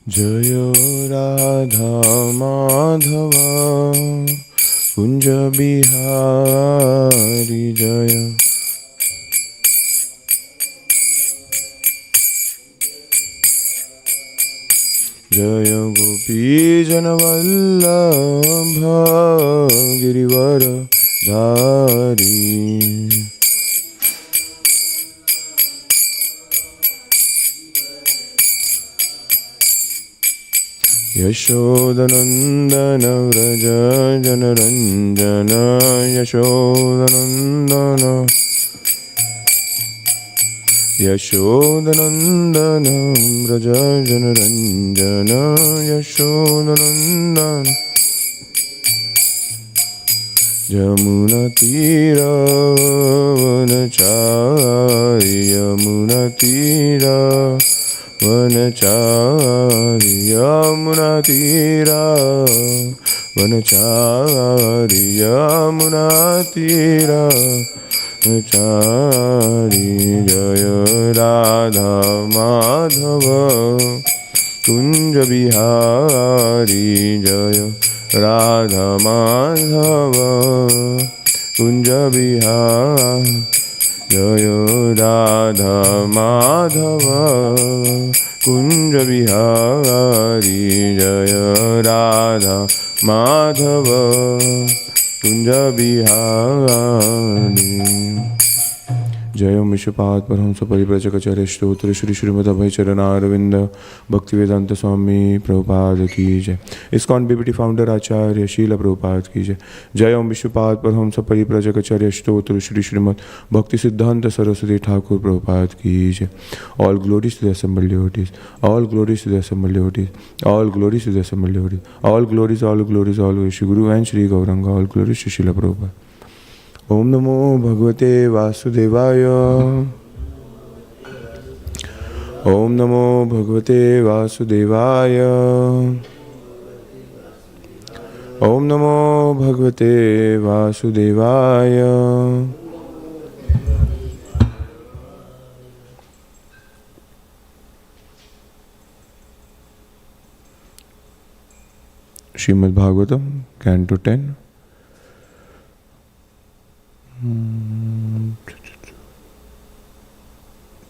जय राधा माधव कुंज बिहारी जय। जय गोपी जनवल्लभ गिरिवर धारी। यशोदनंदन व्रज जनरंजन यशोदनंदन यशोदनंदन व्रज जनरंजन यशोदनंदन। यमुना तीरा वनचारी यमुना तीरा वनचारी यमुना तीरा वनचारी यमुना तीरा वनचारी। जय राधा माधव कुंज बिहारी जय राधा माधव कुंज बिहारी। जय राधा माधव कुंज बिहारी जय राधा माधव कुंज बिहारी। जय ओम विश्वपाद परमहंस परिव्राजकाचार्य स्तोत्र श्री श्रीमद् अभय चरणारविंद भक्तिवेदांत स्वामी प्रभुपाद की जय। इस्कॉन बीबीटी फाउंडर आचार्य शील प्रभुपाद की जय। जय ओम विश्वपाद परमहंस परिव्राजकाचार्य स्तोत्र श्री श्रीमद् भक्ति सिद्धांत सरस्वती ठाकुर प्रभुपाद की जय। All glories to the assembled devotees, all glories to the assembled devotees, all glories to the assembled devotees, all glories all Shri guru and Shri Gauranga, all glories to Shrila Prabhupada. ओम नमो भगवते वासुदेवाय। ओम नमो भगवते वासुदेवाय। ओम नमो भगवते वासुदेवाय। Shrimad Bhagavatam canto 10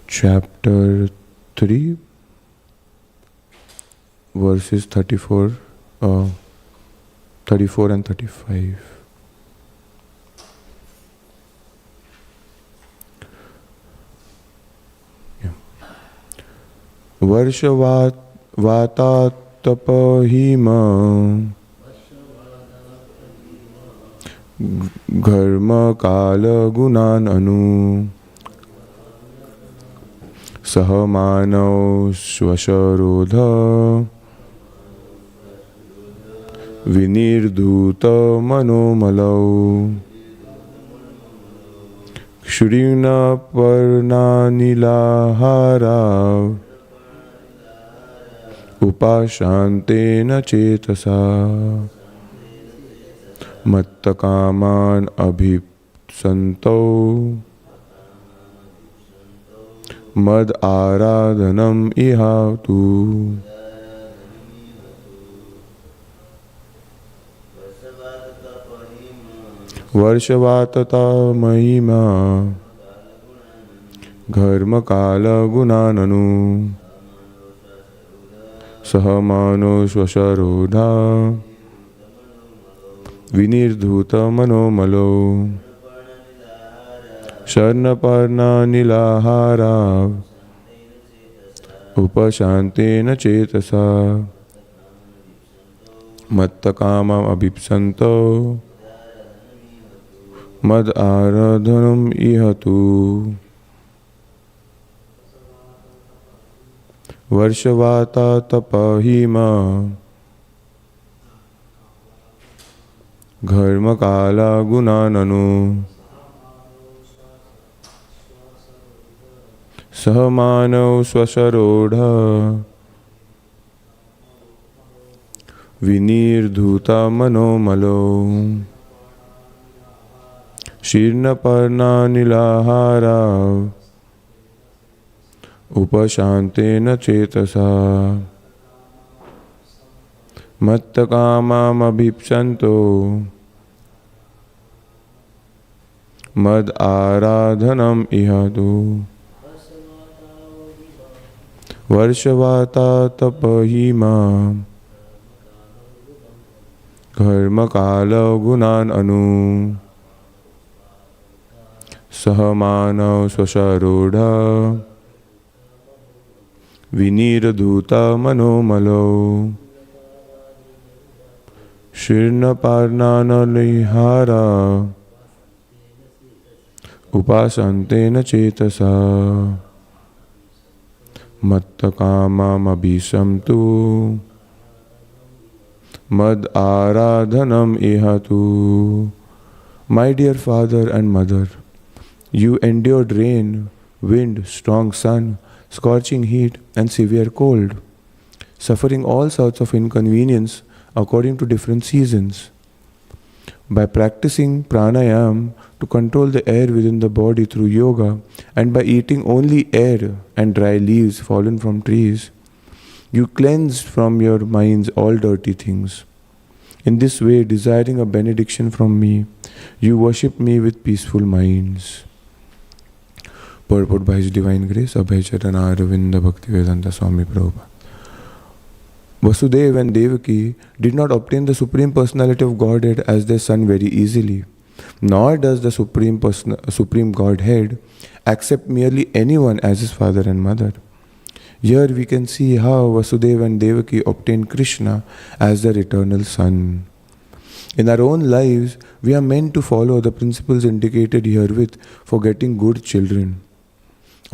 chapter 3 verses 34 and 35. Varshavatatapahima घर्म काल गुणान अनु सह मानव स्वशरोध विनिर्धूत मनोमलौ क्षुरीण पर्णानिलाहारा उपाशान्तेन चेतसा मत्तकामान अभिप्सन्तौ मद आराधनम इहातु। वर्षवातता महिमा घर्म काल गुणाननु सहमानो स्वशरोधा विनिर्धूत मनोमलो शर्णपर्णानिलाहारा उपशान्तेन चेतसा मत्तकामम् अभिप्सन्तो मद आराधनम् इहतु। वर्षवाता तपहिमा घर्म काला गुणाननु सह मानव स्वशरोढ़ विनिर्धूता मनोमलो शीर्णपर्णानिलाहारा उपशान्तेन चेतसा मत्तकामामभीप्सन्तो मद आराधनम इहातु वर्षवाता तपहिमा कर्म काल गुणान अनु सह मानव स्वशरूढ़ विनीरधूता मनोमलो शीर्ण पार्नानलिहारा उपासन्तेन चेतसा मत्तकामामभीषन्तु मद आराधनम इहातु. My dear father and mother, you endured rain, wind, strong sun, scorching heat and severe cold, suffering all sorts of inconvenience according to different seasons. By practicing pranayam to control the air within the body through yoga, and by eating only air and dry leaves fallen from trees, you cleanse from your minds all dirty things. In this way, desiring a benediction from me, you worship me with peaceful minds. Purport by His Divine Grace, Abhay Charana Aravinda Bhaktivedanta Swami Prabhupada. Vasudeva and Devaki did not obtain the Supreme Personality of Godhead as their son very easily, nor does the Supreme Godhead accept merely anyone as his father and mother. Here we can see how Vasudeva and Devaki obtained Krishna as their eternal son. In our own lives, we are meant to follow the principles indicated herewith for getting good children.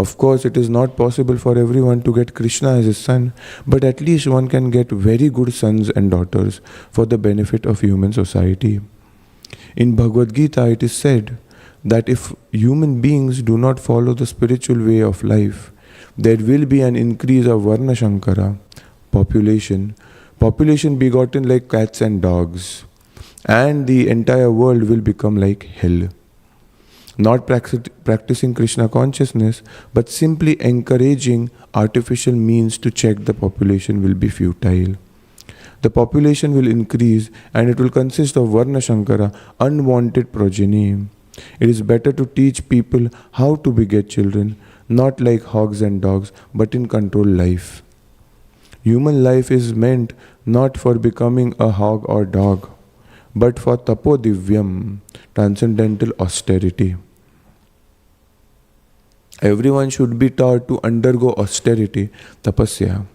Of course, it is not possible for everyone to get Krishna as his son, but at least one can get very good sons and daughters for the benefit of human society. In Bhagavad Gita, it is said that if human beings do not follow the spiritual way of life, there will be an increase of Varna Shankara, population begotten like cats and dogs, and the entire world will become like hell. Not practicing Krishna consciousness, but simply encouraging artificial means to check the population will be futile. The population will increase and it will consist of Varna Shankara, unwanted progeny. It is better to teach people how to beget children, not like hogs and dogs, but in controlled life. Human life is meant not for becoming a hog or dog, but for tapodivyam, transcendental austerity. Everyone should be taught to undergo austerity, tapasya.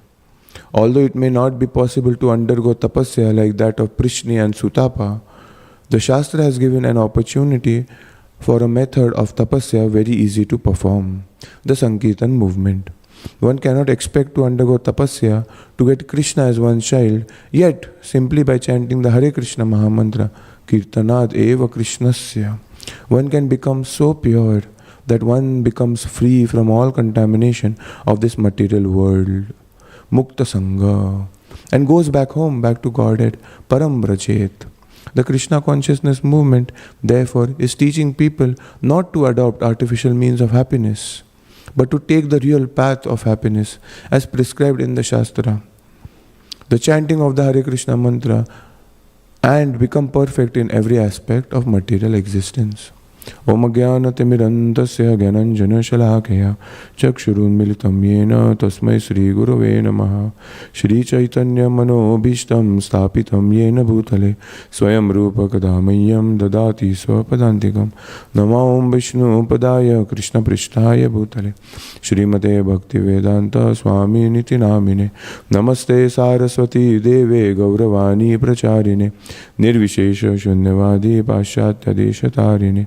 Although it may not be possible to undergo tapasya like that of Prishni and Sutapa, the Shastra has given an opportunity for a method of tapasya very easy to perform, the Sankirtan movement. One cannot expect to undergo tapasya to get Krishna as one's child, yet simply by chanting the Hare Krishna Mahamantra, Kirtanad eva Krishnasya, one can become so pure that one becomes free from all contamination of this material world, Mukta Sangha, and goes back home, back to Godhead, Param Brajet. The Krishna consciousness movement, therefore, is teaching people not to adopt artificial means of happiness, but to take the real path of happiness as prescribed in the Shastra. The chanting of the Hare Krishna mantra and become perfect in every aspect of material existence. Om Jnanatimirandasya Gyananjanashalakaya Chakshurunmilitam Yena Tasmai Sri Gurave Namaha Shri Chaitanya Manobhishtam Stapitam Yena Bhutale Swayam Rupa Kadamayam Dadati Swapadantikam Nama Om Vishnu Padaya Krishna Prishtaya Bhutale Srimate Bhaktivedanta Swami Niti Namine Namaste Saraswati Deve Gauravani Pracharine Nirvishesha Shunyavadi Pashatya Deshatarine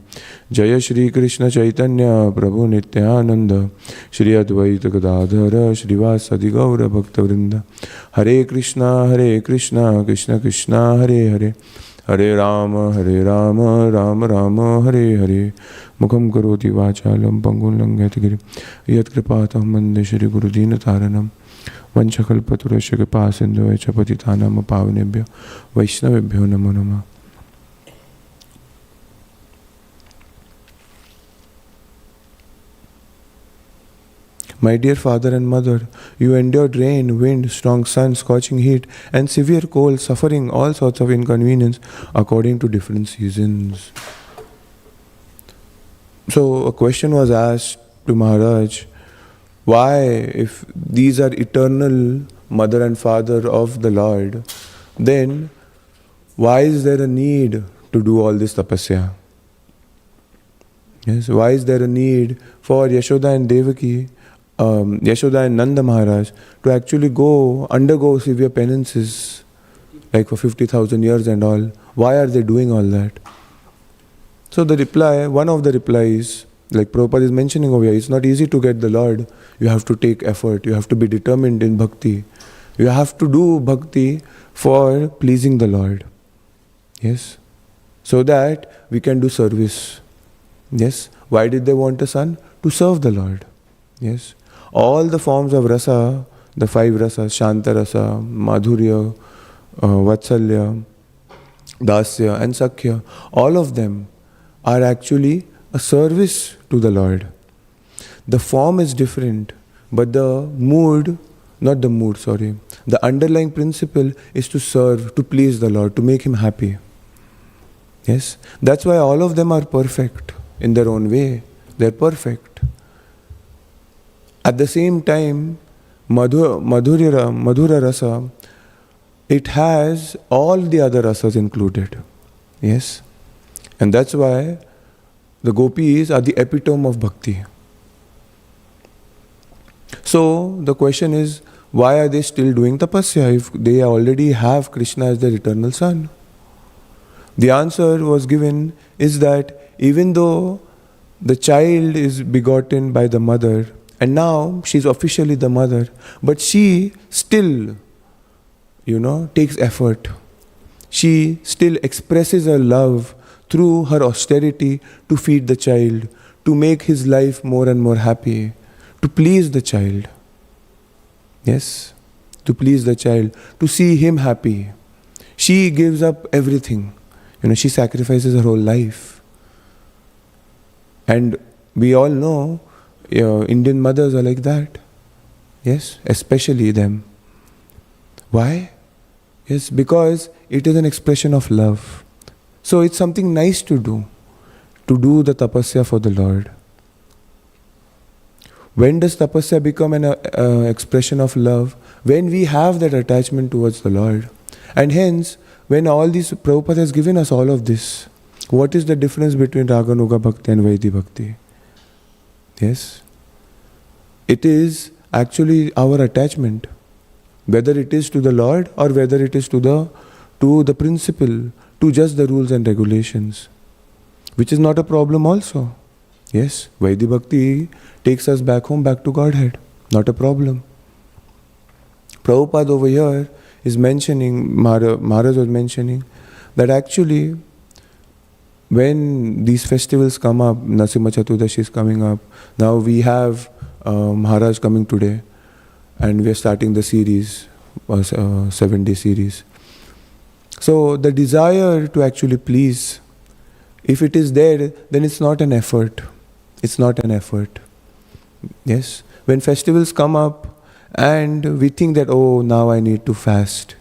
Jaya Shri Krishna Chaitanya Prabhu Nityananda Shri Advaita Gadadhara Srivasadi Gaura Bhakta Vrinda Hare Krishna Krishna Krishna Hare Hare Hare Rama Rama Rama Hare Hare Mukham Karoti Vachalam Pangun Langyati Giri Yat Kripatam Mande Shri Guru Dina Taranam Vanchakalpaturasya Kripasindu Vachapatitanam Pavanebhyo Vaishnavebhyo Namo Namah. My dear father and mother, you endured rain, wind, strong sun, scorching heat, and severe cold, suffering all sorts of inconvenience according to different seasons. So a question was asked to Maharaj, why, if these are eternal mother and father of the Lord, then why is there a need to do all this tapasya? Yes, why is there a need for Yashoda and Devaki, Yashoda and Nanda Maharaj to actually undergo severe penances, like for 50,000 years and all? Why are they doing all that? So the reply, one of the replies, like Prabhupada is mentioning over here, it's not easy to get the Lord. You have to take effort, you have to be determined in bhakti. You have to do bhakti for pleasing the Lord. Yes? So that we can do service. Yes? Why did they want a son? To serve the Lord. Yes? All the forms of rasa, the 5 rasas, Shanta rasa, Madhurya, Vatsalya, Dasya and Sakhya, all of them are actually a service to the Lord. The form is different, but the underlying principle is to serve, to please the Lord, to make Him happy. Yes? That's why all of them are perfect in their own way. They're perfect. At the same time, Madhura rasa, it has all the other rasas included. Yes? And that's why the gopis are the epitome of bhakti. So the question is, why are they still doing tapasya if they already have Krishna as their eternal son? The answer was given is that even though the child is begotten by the mother and now she's officially the mother, but she still, takes effort. She still expresses her love through her austerity to feed the child, to make his life more and more happy, to please the child. Yes, to please the child, to see him happy. She gives up everything. She sacrifices her whole life. And we all know Indian mothers are like that. Yes, especially them. Why? Yes, because it is an expression of love. So it's something nice to do the tapasya for the Lord. When does tapasya become an expression of love? When we have that attachment towards the Lord. And hence, when all these, Prabhupada has given us all of this, what is the difference between Raganuga Bhakti and Vaidhi Bhakti? Yes? It is actually our attachment. Whether it is to the Lord or whether it is to the principle, to just the rules and regulations, which is not a problem also. Yes, Vaidhi Bhakti takes us back home, back to Godhead. Not a problem. Prabhupada over here is mentioning, Maharaj was mentioning, that actually when these festivals come up, Nasimha Chaturdashi is coming up, now we have Maharaj coming today, and we are starting the series, 7-day series. So the desire to actually please, if it is there, then it's not an effort. It's not an effort. Yes? When festivals come up and we think that, oh, now I need to fast,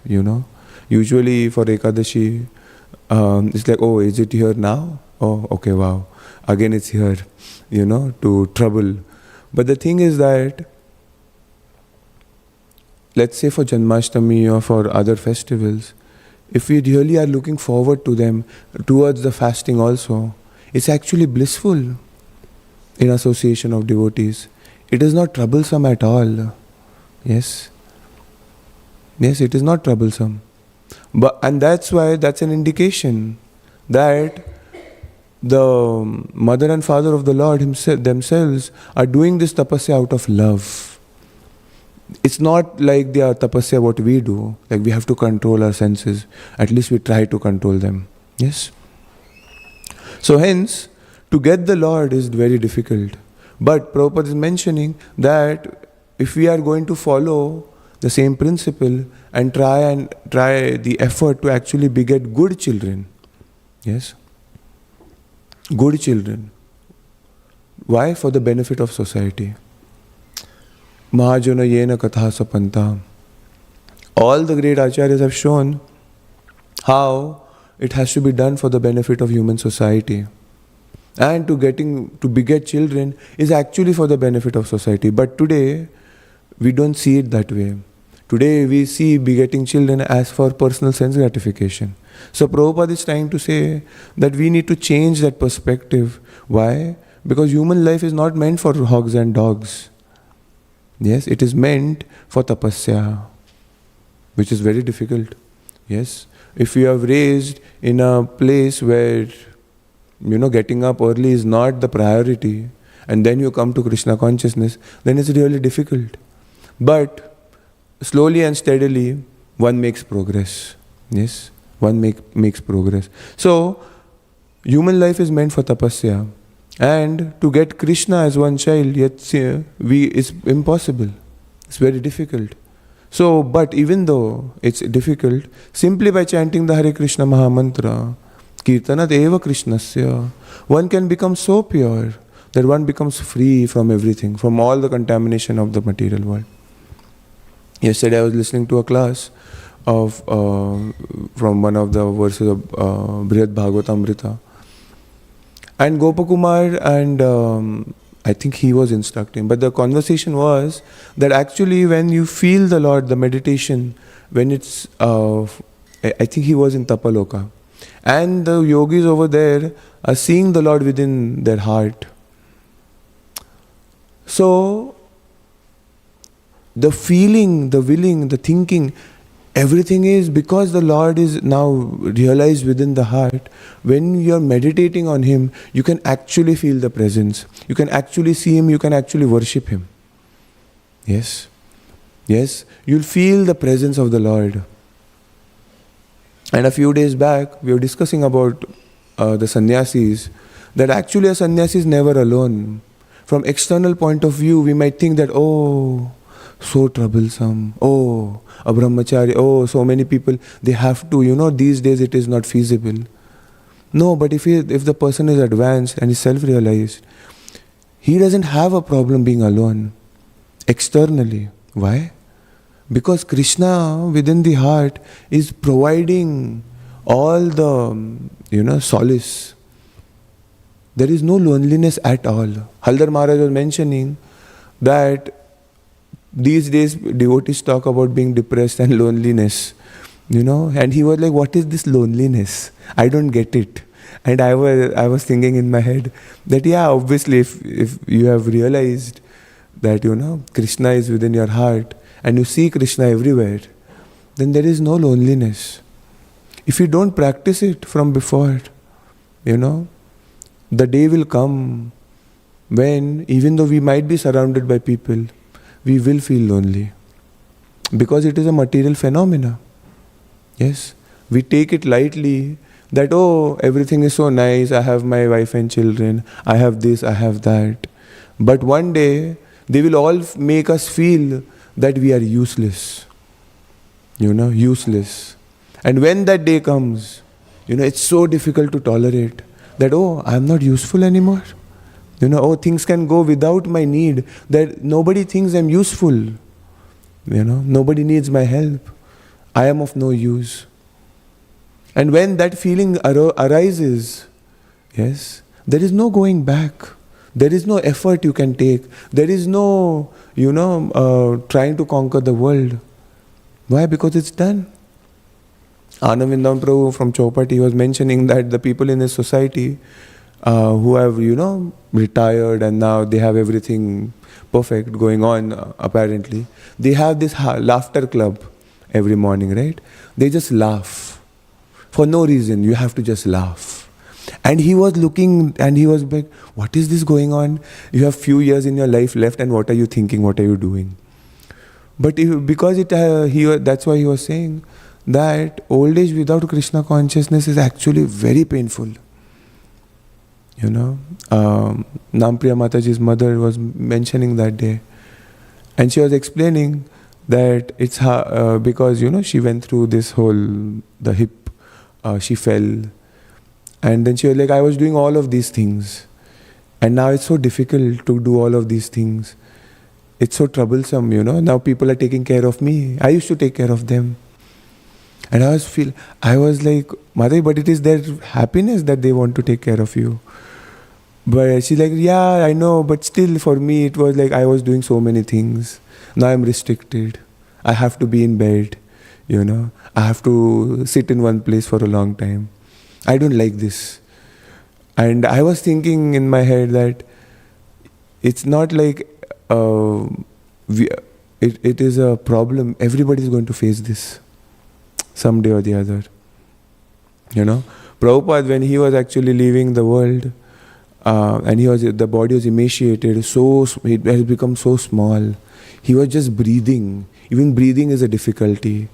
Usually for Ekadashi, it's like, oh, is it here now? Oh, okay, wow. Again it's here, to trouble. But the thing is that, let's say for Janmashtami or for other festivals, if we really are looking forward to them, towards the fasting also, it's actually blissful in association of devotees. It is not troublesome at all. Yes. Yes, it is not troublesome. And that's why that's an indication that the mother and father of the Lord themselves are doing this tapasya out of love. It's not like the tapasya what we do, like we have to control our senses. At least we try to control them. Yes? So hence, to get the Lord is very difficult. But Prabhupada is mentioning that if we are going to follow the same principle and try the effort to actually beget good children. Yes? Good children. Why? For the benefit of society. Mahajana yena katha sapanta. All the great acharyas have shown how it has to be done for the benefit of human society. And to beget children is actually for the benefit of society. But today, we don't see it that way. Today, we see begetting children as for personal sense gratification. So Prabhupada is trying to say that we need to change that perspective. Why? Because human life is not meant for hogs and dogs. Yes, it is meant for tapasya, which is very difficult. Yes, if you have raised in a place where getting up early is not the priority, and then you come to Krishna consciousness, then it's really difficult. But slowly and steadily, one makes progress. Yes, one makes progress. So, human life is meant for tapasya. And to get Krishna as one child, it's impossible. It's very difficult. So, but even though it's difficult, simply by chanting the Hare Krishna Mahamantra, Kirtanat eva Krishnasya, one can become so pure that one becomes free from everything, from all the contamination of the material world. Yesterday I was listening to a class from one of the verses of Brihad Bhagavatam. And Gopakumar and I think he was instructing. But the conversation was that actually when you feel the Lord, the meditation, when it's, I think he was in Tapaloka. And the yogis over there are seeing the Lord within their heart. So, the feeling, the willing, the thinking, everything is because the Lord is now realized within the heart. When you are meditating on Him, you can actually feel the presence. You can actually see Him, you can actually worship Him. Yes. Yes, you'll feel the presence of the Lord. And a few days back, we were discussing about the sannyasis, that actually a sannyasi is never alone. From external point of view, we might think that, oh, so troublesome, oh, a brahmachari, oh, so many people, they have to, these days it is not feasible. No, but if the person is advanced and is self-realized, he doesn't have a problem being alone, externally. Why? Because Krishna within the heart is providing all the, solace. There is no loneliness at all. Haldar Maharaj was mentioning that these days devotees talk about being depressed and loneliness, and he was like, what is this loneliness? I don't get it. And I was thinking in my head that obviously if you have realized that Krishna is within your heart and you see Krishna everywhere, then there is no loneliness. If you don't practice it from before, the day will come when, even though we might be surrounded by people, we will feel lonely. Because it is a material phenomena. Yes, we take it lightly that, oh, everything is so nice, I have my wife and children, I have this, I have that. But one day, they will all make us feel that we are useless. Useless. And when that day comes, it's so difficult to tolerate that, oh, I am not useful anymore. Oh, things can go without my need, that nobody thinks I'm useful. Nobody needs my help. I am of no use. And when that feeling arises, yes, there is no going back. There is no effort you can take. There is no, trying to conquer the world. Why? Because it's done. Ananda Prabhu from Chopati was mentioning that the people in his society who have, retired and now they have everything perfect going on, apparently. They have this laughter club every morning, right? They just laugh. For no reason, you have to just laugh. And he was looking and he was like, what is this going on? You have few years in your life left and what are you thinking? What are you doing? But that's why he was saying that old age without Krishna consciousness is actually very painful. Nampriya Mataji's mother was mentioning that day. And she was explaining that it's because, she went through this the hip, she fell. And then she was like, I was doing all of these things. And now it's so difficult to do all of these things. it's so troublesome, Now people are taking care of me. I used to take care of them. And I was like, Mother, but it is their happiness that they want to take care of you. But she's like, yeah, I know, but still for me it was like I was doing so many things. Now I'm restricted. I have to be in bed, I have to sit in one place for a long time. I don't like this. And I was thinking in my head that it's not like it is a problem. Everybody is going to face this someday or the other. Prabhupada, when he was actually leaving the world, and the body was emaciated, so it has become so small. He was just breathing. Even breathing is a difficulty.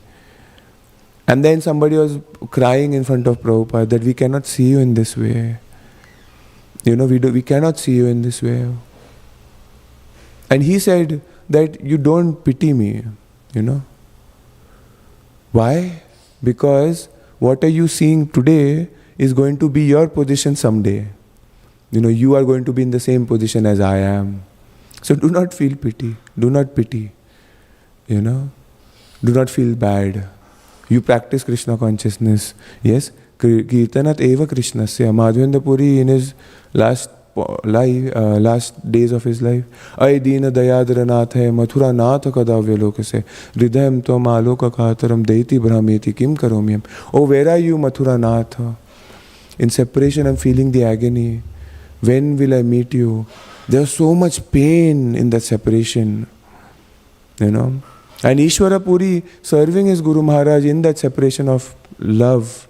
And then somebody was crying in front of Prabhupada that we cannot see you in this way. We cannot see you in this way. And he said that you don't pity me, Why? Because what are you seeing today is going to be your position someday. You are going to be in the same position as I am. So do not feel pity. Do not pity. Do not feel bad. You practice Krishna consciousness. Yes? Kirtanat eva Krishnasya. Madhavendra Puri in his last days of his life. Ay Dina Dayadra Nath hai Mathura Nath Kadavya Lokase Hridayam Tvam Aloka Kataram Deiti Brahmeti Kim Karomyam. Oh, where are you, Mathura Nath? In separation I'm feeling the agony. When will I meet you? There's so much pain in that separation. And Ishvara Puri serving his Guru Maharaj in that separation of love.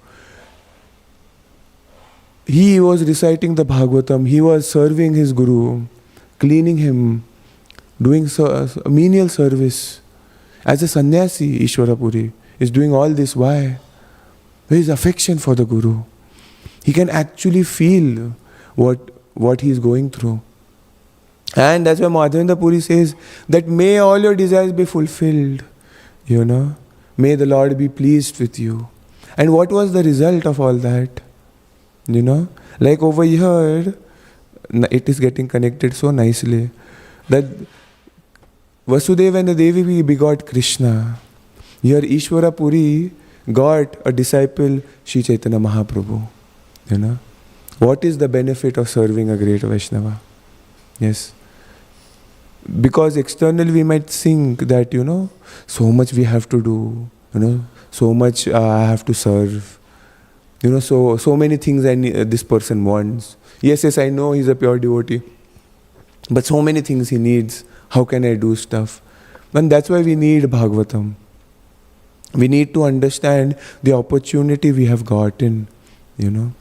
He was reciting the Bhagvatam. He was serving his Guru, cleaning him, doing menial service. As a sannyasi, Ishvara Puri is doing all this. Why? His affection for the Guru. He can actually feel what he is going through. And that's why Madhavendra Puri says that may all your desires be fulfilled. May the Lord be pleased with you. And what was the result of all that? Like over here, it is getting connected so nicely that Vasudeva and the Devi begot Krishna. Here Ishvara Puri got a disciple, Sri Chaitanya Mahaprabhu. What is the benefit of serving a great Vaishnava? Yes. Because externally we might think that, so much we have to do, so much I have to serve. So many things this person wants. Yes, I know he's a pure devotee. But so many things he needs. How can I do stuff? And that's why we need Bhagvatam. We need to understand the opportunity we have gotten,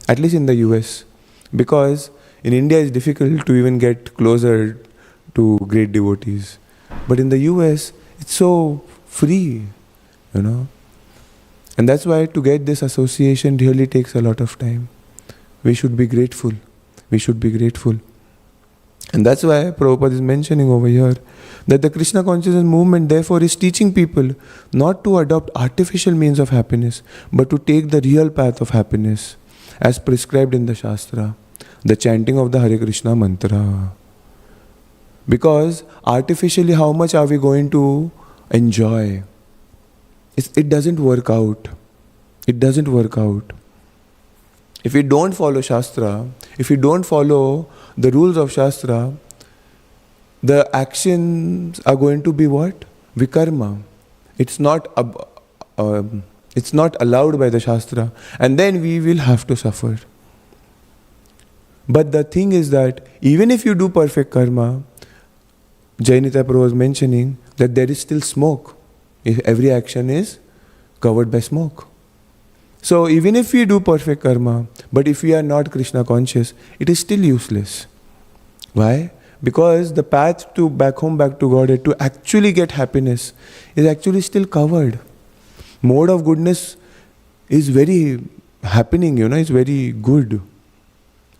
at least in the US. Because in India it's difficult to even get closer to great devotees. But in the US, it's so free, And that's why to get this association really takes a lot of time. We should be grateful. We should be grateful. And that's why Prabhupada is mentioning over here that the Krishna consciousness movement therefore is teaching people not to adopt artificial means of happiness, but to take the real path of happiness as prescribed in the Shastra, the chanting of the Hare Krishna mantra. Because artificially how much are we going to enjoy? It doesn't work out. It doesn't work out. If we don't follow Shastra, if we don't follow the rules of Shastra, the actions are going to be what? Vikarma. It's not allowed by the Shastra. And then we will have to suffer. But the thing is that even if you do perfect karma, Jainita Prabhu was mentioning that there is still smoke. If every action is covered by smoke. So even if we do perfect karma, but if we are not Krishna conscious, it is still useless. Why? Because the path to back home, back to Godhead, to actually get happiness is actually still covered. Mode of goodness is very happening, it's very good.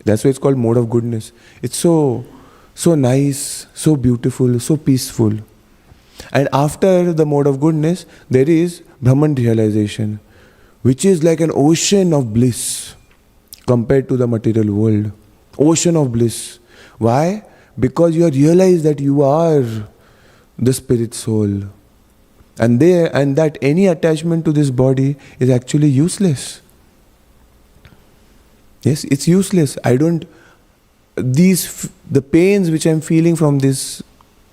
That's why it's called mode of goodness. It's so nice, so beautiful, so peaceful. And after the mode of goodness, there is Brahman realization, which is like an ocean of bliss compared to the material world. Ocean of bliss. Why? Because you realize that you are the spirit soul. And that any attachment to this body is actually useless. Yes, it's useless. The pains which I'm feeling from this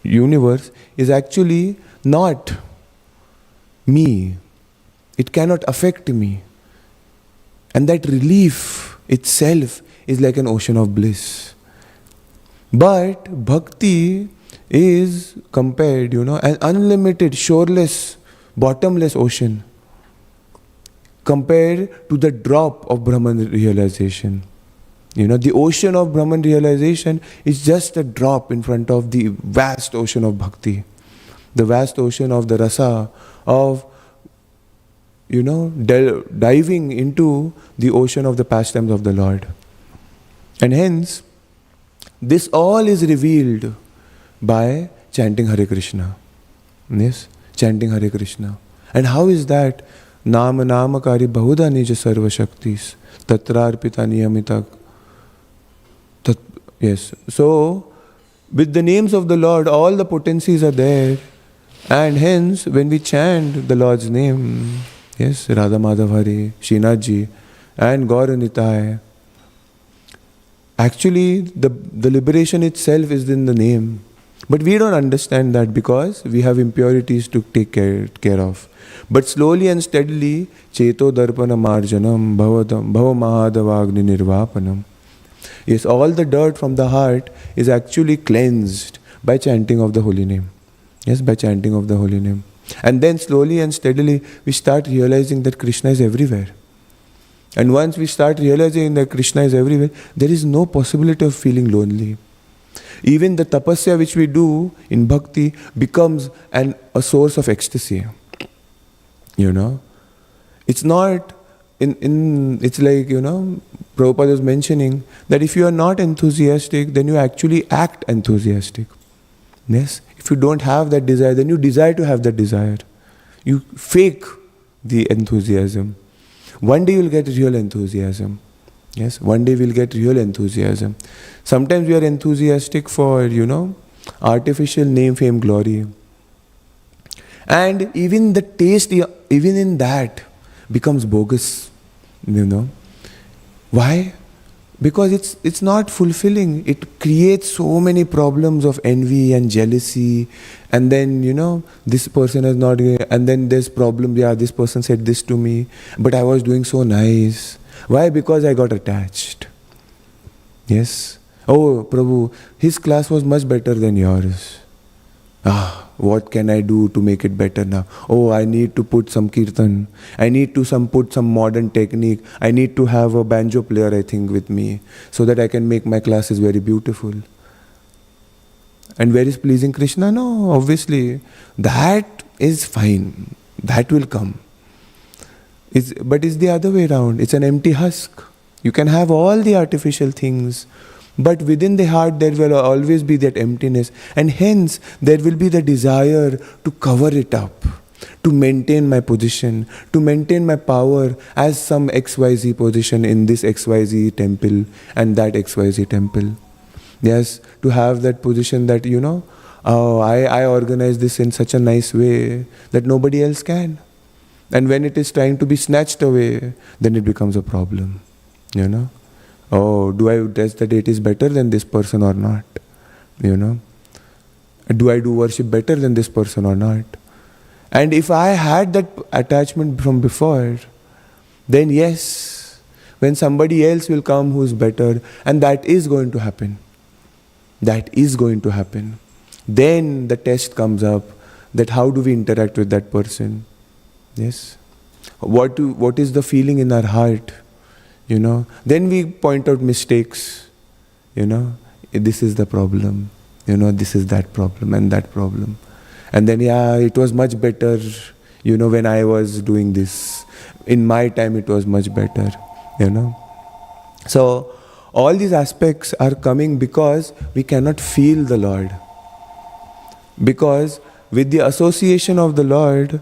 universe is actually not me. It cannot affect me. And that relief itself is like an ocean of bliss. But bhakti is compared, an unlimited, shoreless, bottomless ocean compared to the drop of Brahman realization. The ocean of Brahman realization is just a drop in front of the vast ocean of bhakti. The vast ocean of the rasa, of, diving into the ocean of the pastimes of the Lord. And hence, this all is revealed by chanting Hare Krishna. Yes, chanting Hare Krishna. And how is that? Nama namakari bahuda nija sarva shaktis tatrarpita niyamitak. Yes. So, with the names of the Lord, all the potencies are there. And hence, when we chant the Lord's name, yes, Radha Madhav Hare, Srinathji, and Gaura Nitai, actually, the liberation itself is in the name. But we don't understand that because we have impurities to take care of. But slowly and steadily, Cheto Darpana Marjanam Bhava Mahadavagni Nirvapanam. Yes, all the dirt from the heart is actually cleansed by chanting of the holy name. Yes, by chanting of the holy name. And then slowly and steadily, we start realizing that Krishna is everywhere. And once we start realizing that Krishna is everywhere, there is no possibility of feeling lonely. Even the tapasya which we do in bhakti becomes a source of ecstasy. It's not, it's like, Prabhupada was mentioning that if you are not enthusiastic, then you actually act enthusiastic. Yes? If you don't have that desire, then you desire to have that desire. You fake the enthusiasm. One day you'll get real enthusiasm. Yes, one day we'll get real enthusiasm. Sometimes we are enthusiastic for, artificial name, fame, glory. And even the taste, even in that, becomes bogus. Why? Because it's not fulfilling. It creates so many problems of envy and jealousy. And then, this person is not, and then there's problem, this person said this to me, but I was doing so nice. Why? Because I got attached. Yes. Oh, Prabhu, his class was much better than yours. What can I do to make it better now? Oh, I need to put some kirtan. I need to put some modern technique. I need to have a banjo player, I think, with me, so that I can make my classes very beautiful. And where is pleasing Krishna? No, obviously. That is fine. That will come. But it's the other way around. It's an empty husk. You can have all the artificial things, but within the heart there will always be that emptiness. And hence there will be the desire to cover it up, to maintain my position, to maintain my power as some XYZ position in this XYZ temple and that XYZ temple. Yes, to have that position that, I organize this in such a nice way that nobody else can. And when it is trying to be snatched away, then it becomes a problem. Oh, do I test that it is better than this person or not? Do I do worship better than this person or not? And if I had that attachment from before, then yes, when somebody else will come who is better, and that is going to happen. That is going to happen. Then the test comes up that how do we interact with that person? Yes. What is the feeling in our heart? Then we point out mistakes. This is the problem. This is that problem and that problem. And then, it was much better, when I was doing this. In my time, it was much better, So, all these aspects are coming because we cannot feel the Lord. Because with the association of the Lord,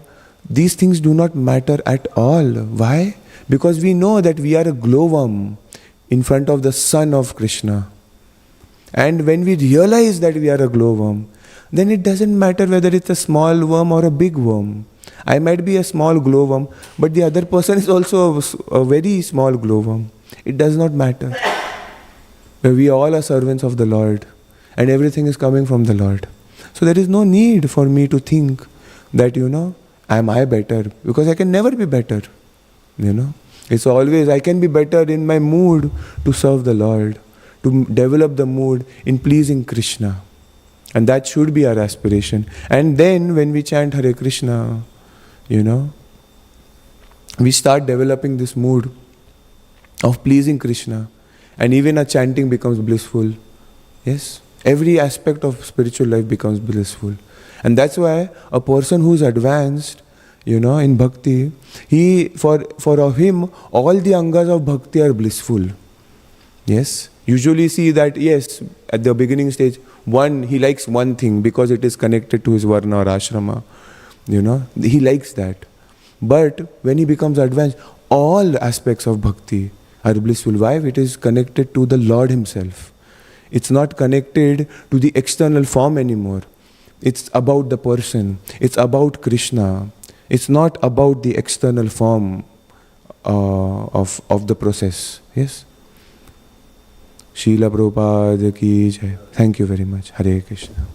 these things do not matter at all. Why? Because we know that we are a glowworm in front of the sun of Krishna. And when we realize that we are a glowworm, then it doesn't matter whether it's a small worm or a big worm. I might be a small glowworm, but the other person is also a very small glowworm. It does not matter. We all are servants of the Lord, and everything is coming from the Lord. So there is no need for me to think that, am I better? Because I can never be better. It's always, I can be better in my mood to serve the Lord, to develop the mood in pleasing Krishna. And that should be our aspiration. And then when we chant Hare Krishna, we start developing this mood of pleasing Krishna. And even our chanting becomes blissful. Yes? Every aspect of spiritual life becomes blissful. And that's why a person who's advanced, in bhakti, for him, all the angas of bhakti are blissful. Yes? Usually see that, yes, at the beginning stage, he likes one thing because it is connected to his varna or ashrama. He likes that. But when he becomes advanced, all aspects of bhakti are blissful. Why? It is connected to the Lord Himself. It's not connected to the external form anymore. It's about the person. It's about Krishna. It's not about the external form of the process. Yes? Srila Prabhupada ki jai. Thank you very much. Hare Krishna.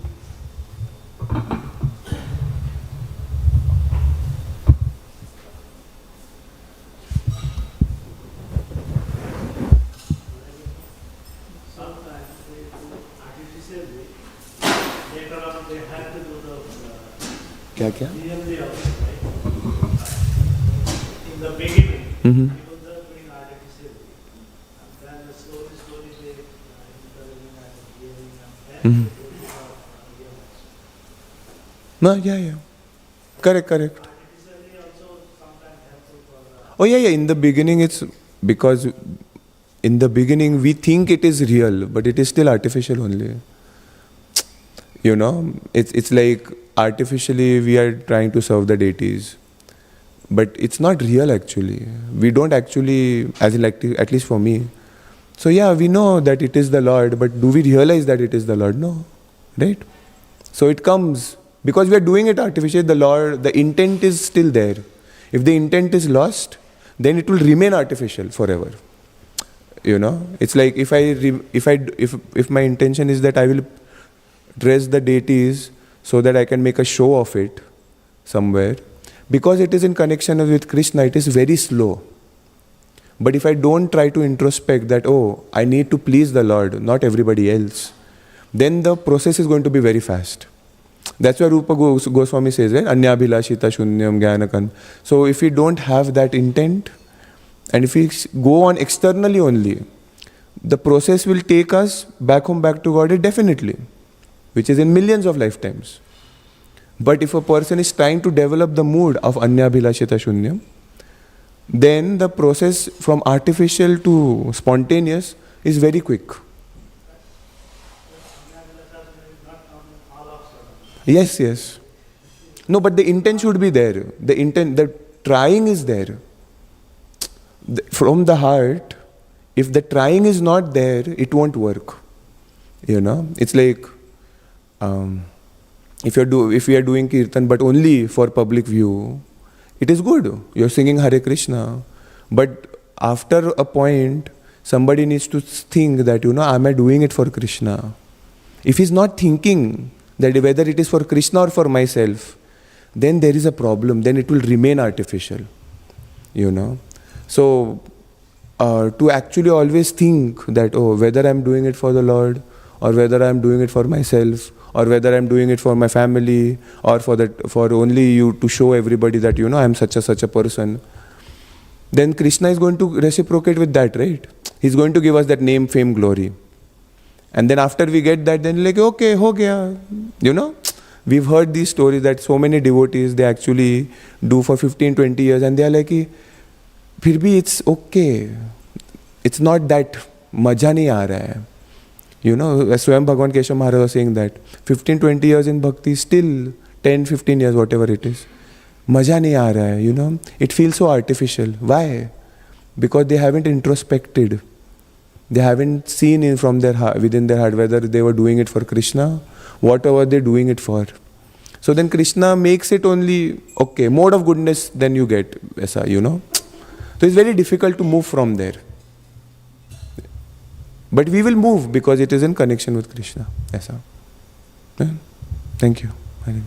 क्या क्या? In the beginning, Mm-hmm. he was just doing artificially, and then slowly they encouraging and giving, and then Mm-hmm. No, yeah. Correct. artificially also sometimes helpful for the. Oh, yeah. In the beginning, it's because in the beginning we think it is real, but it is still artificial only. It's like artificially we are trying to serve the deities, but it's not real actually. We don't actually, at least for me. So yeah, we know that it is the Lord, but do we realize that it is the Lord? No, right? So it comes because we are doing it artificially. The intent is still there. If the intent is lost, then it will remain artificial forever. It's like if my intention is that I will dress the deities so that I can make a show of it somewhere, because it is in connection with Krishna, it is very slow. But if I don't try to introspect that, I need to please the Lord, not everybody else, then the process is going to be very fast. That's why Rupa Goswami says, right? Anyabhilashita shunyam jnanakan. So if we don't have that intent, and if we go on externally only, the process will take us back to God definitely, which is in millions of lifetimes. But if a person is trying to develop the mood of anyabhilashita shunyam, then the process from artificial to spontaneous is very quick. Yes. No, but the intent should be there. The trying is there. From the heart, if the trying is not there, it won't work. It's like, if we are doing kirtan but only for public view, it is good. You're singing Hare Krishna. But after a point, somebody needs to think that, am I doing it for Krishna? If he's not thinking that whether it is for Krishna or for myself, then there is a problem. Then it will remain artificial. So, to actually always think that, whether I'm doing it for the Lord, or whether I'm doing it for myself, or whether I'm doing it for my family, or for only you to show everybody that, I'm such a person, then Krishna is going to reciprocate with that, right? He's going to give us that name, fame, glory. And then after we get that, then like, okay, ho gaya. We've heard these stories that so many devotees, they actually do for 15, 20 years, and they are like, फिर भी it's okay. It's not that मजा नहीं आ रहा है. Swayam Bhagavan Keshav Maharaj was saying that 15, 20 years in bhakti, still 10, 15 years, whatever it is, मजा नहीं आ रहा है, It feels so artificial. Why? Because they haven't introspected. They haven't seen in from their heart, within their heart, whether they were doing it for Krishna, whatever they're doing it for. So then Krishna makes it only, okay, mode of goodness, then you get, aisa, you know. So it's very difficult to move from there. But we will move because it is in connection with Krishna. Aisa. Yeah. Thank you. Hare.